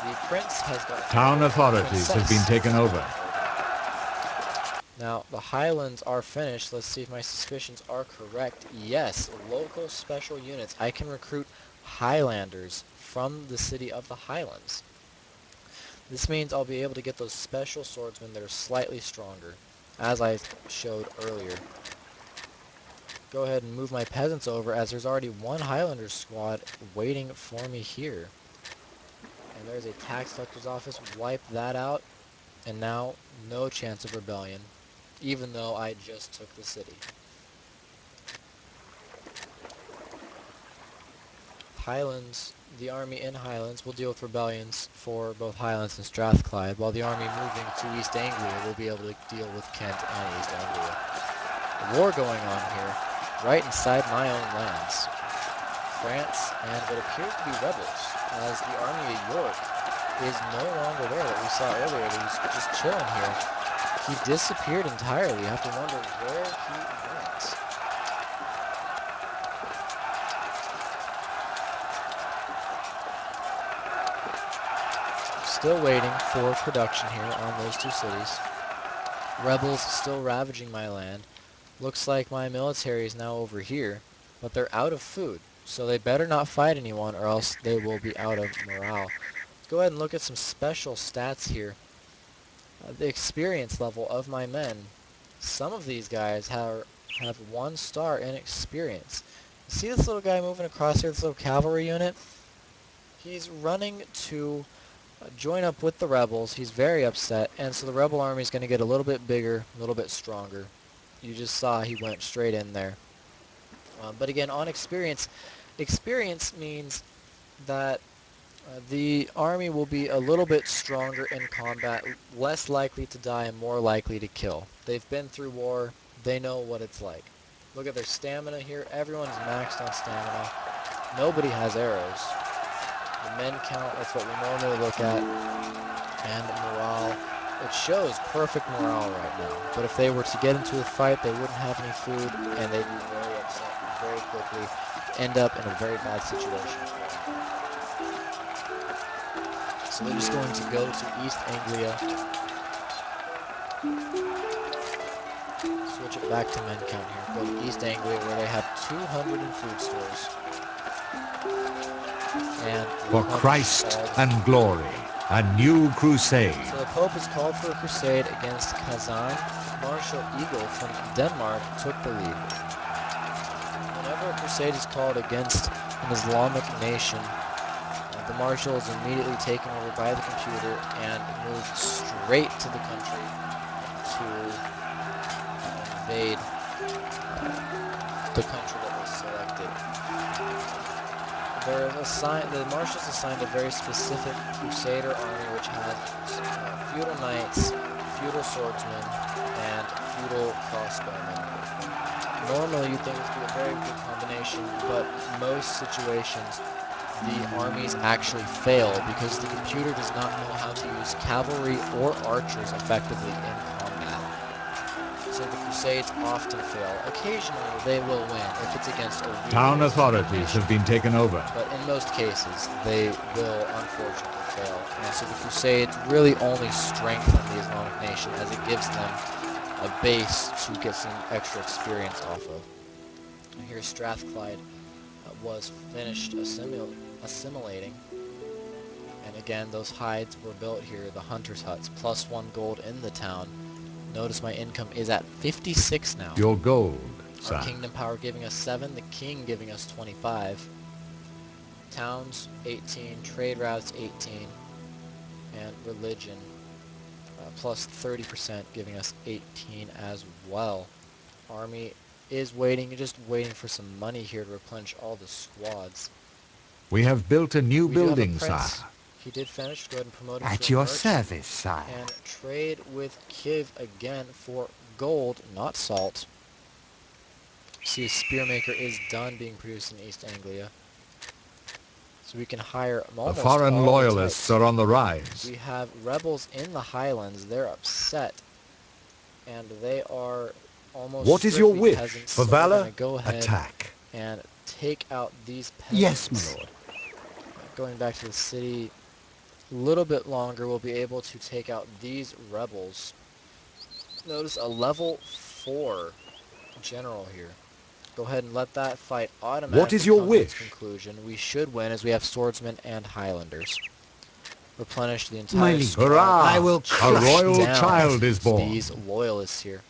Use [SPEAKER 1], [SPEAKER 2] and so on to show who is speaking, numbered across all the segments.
[SPEAKER 1] The prince has gone.
[SPEAKER 2] Town authorities have been taken over.
[SPEAKER 1] Now, the Highlands are finished. Let's see if my suspicions are correct. Yes, local special units. I can recruit Highlanders from the city of the Highlands. This means I'll be able to get those special swordsmen that are slightly stronger, as I showed earlier. Go ahead and move my peasants over, as there's already one Highlander squad waiting for me here. And there's a tax collector's office. Wipe that out. And now, no chance of rebellion, even though I just took the city. Highlands, the army in Highlands will deal with rebellions for both Highlands and Strathclyde, while the army moving to East Anglia will be able to deal with Kent and East Anglia. A war going on here, right inside my own lands. France and what appears to be rebels, as the army of York is no longer there that we saw earlier. That he's just chilling here. He disappeared entirely. You have to wonder where he went. Still waiting for production here on those two cities. Rebels still ravaging my land. Looks like my military is now over here, but they're out of food, so they better not fight anyone or else they will be out of morale. Let's go ahead and look at some special stats here. The experience level of my men. Some of these guys have 1 star in experience. See this little guy moving across here, this little cavalry unit? He's running to join up with the rebels. He's very upset, and so the rebel army is going to get a little bit bigger, a little bit stronger. You just saw he went straight in there. But again, on experience, experience means that the army will be a little bit stronger in combat, less likely to die and more likely to kill. They've been through war. They know what it's like. Look at their stamina here. Everyone is maxed on stamina. Nobody has arrows. The men count, that's what we normally look at. And morale. It shows perfect morale right now. But if they were to get into a fight, they wouldn't have any food, and they'd be very upset very quickly, end up in a very bad situation for them. So they're just going to go to East Anglia, switch it back to men count here, go to East Anglia where they have 200 in food stores, and
[SPEAKER 2] For Christ and glory, a new crusade.
[SPEAKER 1] So the Pope has called for a crusade against Kazan. Marshal Eagle from Denmark took the lead. Whenever a crusade is called against an Islamic nation, the marshal is immediately taken over by the computer and moved straight to the country to invade the country that was selected. The marshals assigned a very specific crusader army which has feudal knights, feudal swordsmen, and feudal crossbowmen. Normally you'd think this would be a very good combination, but most situations the armies actually fail because the computer does not know how to use cavalry or archers effectively in combat. So the crusades often fail. Occasionally they will win if it's against a really
[SPEAKER 2] Town
[SPEAKER 1] strong
[SPEAKER 2] authorities
[SPEAKER 1] nation.
[SPEAKER 2] have been taken over.
[SPEAKER 1] But in most cases they will unfortunately fail. And so the crusades really only strengthen the Islamic nation as it gives them a base to get some extra experience off of. And here Strathclyde was finished assimilating. And again, those hides were built here, the hunter's huts, +1 gold in the town. Notice my income is at 56 now.
[SPEAKER 2] Your gold,
[SPEAKER 1] Our
[SPEAKER 2] sir.
[SPEAKER 1] kingdom power giving us 7, the king giving us 25. Towns 18, trade routes 18, and religion plus 30% giving us 18 as well. Army is waiting, just waiting for some money here to replenish all the squads.
[SPEAKER 2] We have built a new
[SPEAKER 1] We do have a
[SPEAKER 2] building, sir.
[SPEAKER 1] prince. He did finish. Go ahead and promote him
[SPEAKER 3] At
[SPEAKER 1] to a
[SPEAKER 3] your
[SPEAKER 1] merchant.
[SPEAKER 3] service, sire.
[SPEAKER 1] And trade with Kiev again for gold, not salt. See, Spearmaker is done being produced in East Anglia. So we can hire
[SPEAKER 2] The
[SPEAKER 1] almost
[SPEAKER 2] foreign
[SPEAKER 1] all
[SPEAKER 2] loyalists
[SPEAKER 1] the types.
[SPEAKER 2] are on the rise.
[SPEAKER 1] We have rebels in the Highlands. They're upset. And they are almost
[SPEAKER 2] What is your
[SPEAKER 1] strictly
[SPEAKER 2] wish?
[SPEAKER 1] peasants.
[SPEAKER 2] For
[SPEAKER 1] So we're
[SPEAKER 2] valor?
[SPEAKER 1] going to go ahead
[SPEAKER 2] Attack.
[SPEAKER 1] and take out these peasants.
[SPEAKER 3] Yes, my lord.
[SPEAKER 1] Going back to the city, a little bit longer, we'll be able to take out these rebels. Notice a level 4 general here. Go ahead and let that fight
[SPEAKER 2] What is
[SPEAKER 1] automatically
[SPEAKER 2] your
[SPEAKER 1] come to its
[SPEAKER 2] wish?
[SPEAKER 1] conclusion. We should win as we have swordsmen and highlanders. Replenish the
[SPEAKER 3] My
[SPEAKER 1] entire
[SPEAKER 3] liege,
[SPEAKER 1] squad.
[SPEAKER 2] Hurrah!
[SPEAKER 3] I will
[SPEAKER 2] A
[SPEAKER 3] crush
[SPEAKER 2] royal
[SPEAKER 3] thee.
[SPEAKER 2] child is born.
[SPEAKER 1] These loyalists here.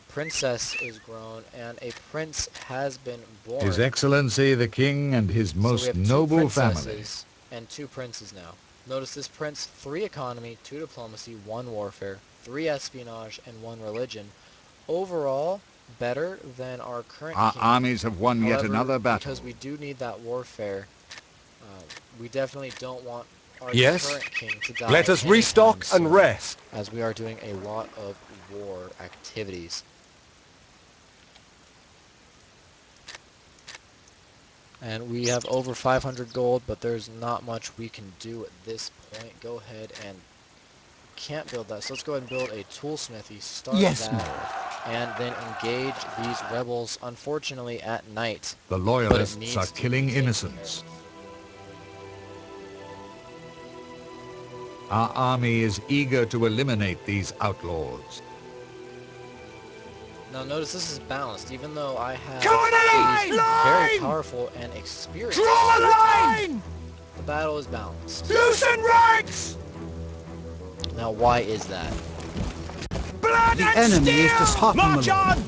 [SPEAKER 1] Princess is grown and a prince has been born.
[SPEAKER 2] His Excellency the King and his
[SPEAKER 1] So we
[SPEAKER 2] most
[SPEAKER 1] have 2
[SPEAKER 2] noble family.
[SPEAKER 1] princesses and 2 princes now. Notice this prince, 3 economy, 2 diplomacy, 1 warfare, 3 espionage, and 1 religion. Overall, better than our current
[SPEAKER 4] Our
[SPEAKER 1] king.
[SPEAKER 4] armies have won yet
[SPEAKER 1] However,
[SPEAKER 4] another battle.
[SPEAKER 1] because we do need that warfare, we definitely don't want our
[SPEAKER 5] Yes?
[SPEAKER 1] current king to die.
[SPEAKER 5] Let us
[SPEAKER 1] anytime
[SPEAKER 5] restock
[SPEAKER 1] soon,
[SPEAKER 5] and rest.
[SPEAKER 1] as we are doing a lot of war activities. And we have over 500 gold, but there's not much we can do at this point. Go ahead and can't build that. So let's go ahead and build a toolsmithy. Start
[SPEAKER 3] Yes,
[SPEAKER 1] that. And then engage these rebels, unfortunately, at night.
[SPEAKER 2] The
[SPEAKER 1] But it
[SPEAKER 2] loyalists
[SPEAKER 1] needs
[SPEAKER 2] are
[SPEAKER 1] to be
[SPEAKER 2] killing
[SPEAKER 1] taken
[SPEAKER 2] innocents. Our army is eager to eliminate these outlaws.
[SPEAKER 1] Now notice this is balanced, even though I have
[SPEAKER 5] Draw a
[SPEAKER 1] these
[SPEAKER 5] line!
[SPEAKER 1] very
[SPEAKER 5] Line!
[SPEAKER 1] powerful and experienced.
[SPEAKER 5] Draw a line!
[SPEAKER 1] The battle is balanced.
[SPEAKER 5] Loosen ranks!
[SPEAKER 1] Now why is that?
[SPEAKER 5] Blood
[SPEAKER 3] The
[SPEAKER 5] and
[SPEAKER 3] enemy is
[SPEAKER 5] steel!
[SPEAKER 3] disheartened,
[SPEAKER 5] March
[SPEAKER 3] my lord.
[SPEAKER 5] on!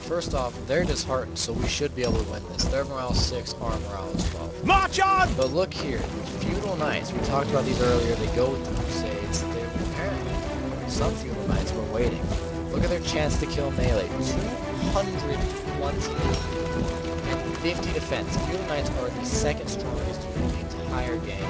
[SPEAKER 1] First off, they're disheartened, so we should be able to win this. Their morale is 6, our morale is 12.
[SPEAKER 5] March on!
[SPEAKER 1] But look here, feudal knights, we talked about these earlier, they go with the crusades. They apparently, some feudal knights were waiting. Look at their chance to kill melee, 220 and 50 defense. Feudal knights are the second strongest unit in the entire game.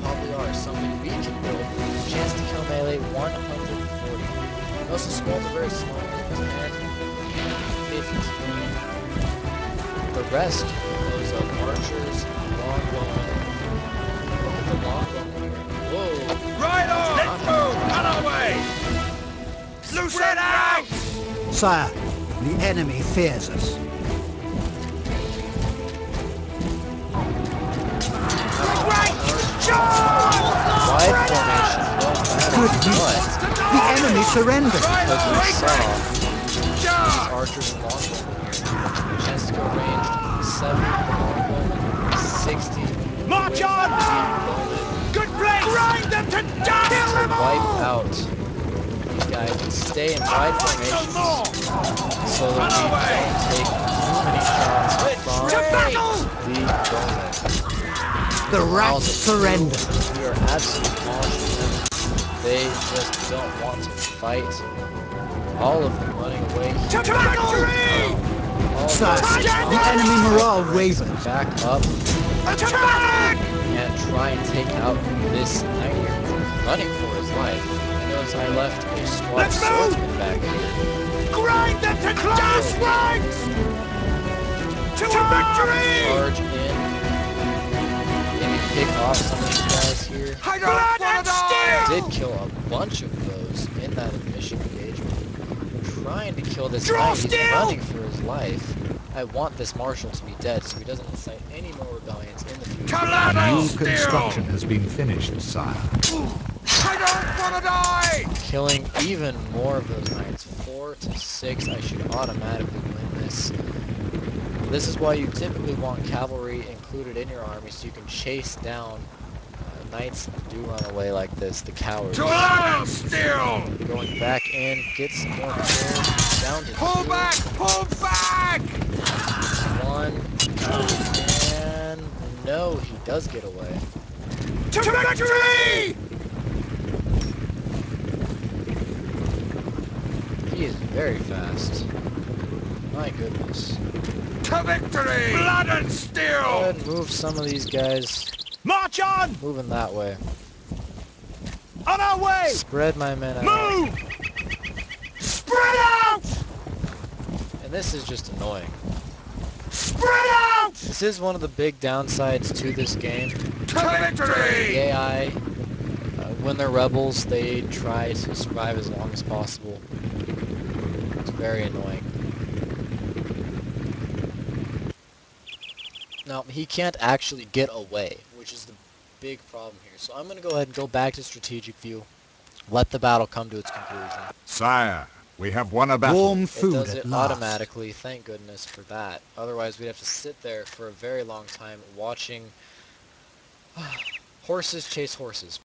[SPEAKER 1] Probably are something we can build. Chance to kill melee, 140. Most of the squads are very small, 10, 50. The rest, those archers, longbowmen. Look at the longbowmen here. Whoa!
[SPEAKER 5] Right on! Let's move! On our way! Loosen out!
[SPEAKER 3] Sire, the enemy fears us.
[SPEAKER 5] Right! Charge!
[SPEAKER 1] Wide formation, no
[SPEAKER 3] Good
[SPEAKER 1] matter
[SPEAKER 3] news.
[SPEAKER 1] what,
[SPEAKER 3] The enemy surrendered.
[SPEAKER 5] Right
[SPEAKER 1] because we
[SPEAKER 5] on!
[SPEAKER 1] saw these
[SPEAKER 5] Charge!
[SPEAKER 1] archers and longbowmen here. Chance to go ranged 70 longbowmen, 60.
[SPEAKER 5] March on!
[SPEAKER 1] Bowmen.
[SPEAKER 5] Good place! Grind them to dust! Kill them
[SPEAKER 1] Wipe
[SPEAKER 5] all!
[SPEAKER 1] out these guys and stay in wide
[SPEAKER 5] Fight
[SPEAKER 1] formations
[SPEAKER 5] some more!
[SPEAKER 1] so that we don't take too many shots from
[SPEAKER 5] To battle!
[SPEAKER 1] the bowmen.
[SPEAKER 3] The rats
[SPEAKER 1] Miles of
[SPEAKER 3] surrender.
[SPEAKER 1] food, we are absolutely demolishing them. They just don't want to fight. All of them running away.
[SPEAKER 5] To victory!
[SPEAKER 1] All of
[SPEAKER 3] Sire,
[SPEAKER 1] them
[SPEAKER 3] the enemy morale wavers.
[SPEAKER 1] back up
[SPEAKER 5] Attack!
[SPEAKER 1] and try and take out this knight here, running for his life. Notice I left a squad of
[SPEAKER 5] Let's move!
[SPEAKER 1] swordsmen back here.
[SPEAKER 5] Grind them to dust! Ranks! To victory!
[SPEAKER 1] Charge in. Maybe pick off some of these guys here.
[SPEAKER 5] I don't want to die!
[SPEAKER 1] Did kill a bunch of those in that initial engagement. Trying to kill this
[SPEAKER 5] Draw
[SPEAKER 1] knight. He's
[SPEAKER 5] steel!
[SPEAKER 1] running for his life. I want this marshal to be dead so he doesn't incite any more rebellions in the future.
[SPEAKER 5] Collateral
[SPEAKER 2] New
[SPEAKER 5] steel!
[SPEAKER 2] construction has been finished, sire.
[SPEAKER 5] I don't want to die!
[SPEAKER 1] Killing even more of those knights. 4 to 6. I should automatically win this. This is why you typically want cavalry included in your army so you can chase down knights that do run away like this, the cowards.
[SPEAKER 5] Collateral steel!
[SPEAKER 1] Going back in, get some more kills. Down to
[SPEAKER 5] Pull
[SPEAKER 1] 2.
[SPEAKER 5] back! Pull back!
[SPEAKER 1] 1. And no, he does get away.
[SPEAKER 5] To victory!
[SPEAKER 1] He is very fast. My goodness.
[SPEAKER 5] To victory! Blood and
[SPEAKER 1] Go
[SPEAKER 5] steel!
[SPEAKER 1] ahead and move some of these guys.
[SPEAKER 5] March on!
[SPEAKER 1] Moving that way.
[SPEAKER 5] On our way!
[SPEAKER 1] Spread my men out.
[SPEAKER 5] Move! Spread out!
[SPEAKER 1] And this is just annoying.
[SPEAKER 5] Spread out!
[SPEAKER 1] This is one of the big downsides to this game.
[SPEAKER 5] To victory!
[SPEAKER 1] The AI, when they're rebels, they try to survive as long as possible. It's very annoying. Now, he can't actually get away, which is the big problem here. So I'm going to go ahead and go back to strategic view. Let the battle come to its conclusion.
[SPEAKER 2] Sire, we have won a battle.
[SPEAKER 3] Warm
[SPEAKER 1] It
[SPEAKER 3] food
[SPEAKER 1] does
[SPEAKER 3] at
[SPEAKER 1] it
[SPEAKER 3] last.
[SPEAKER 1] automatically, thank goodness for that. Otherwise we'd have to sit there for a very long time watching horses chase horses.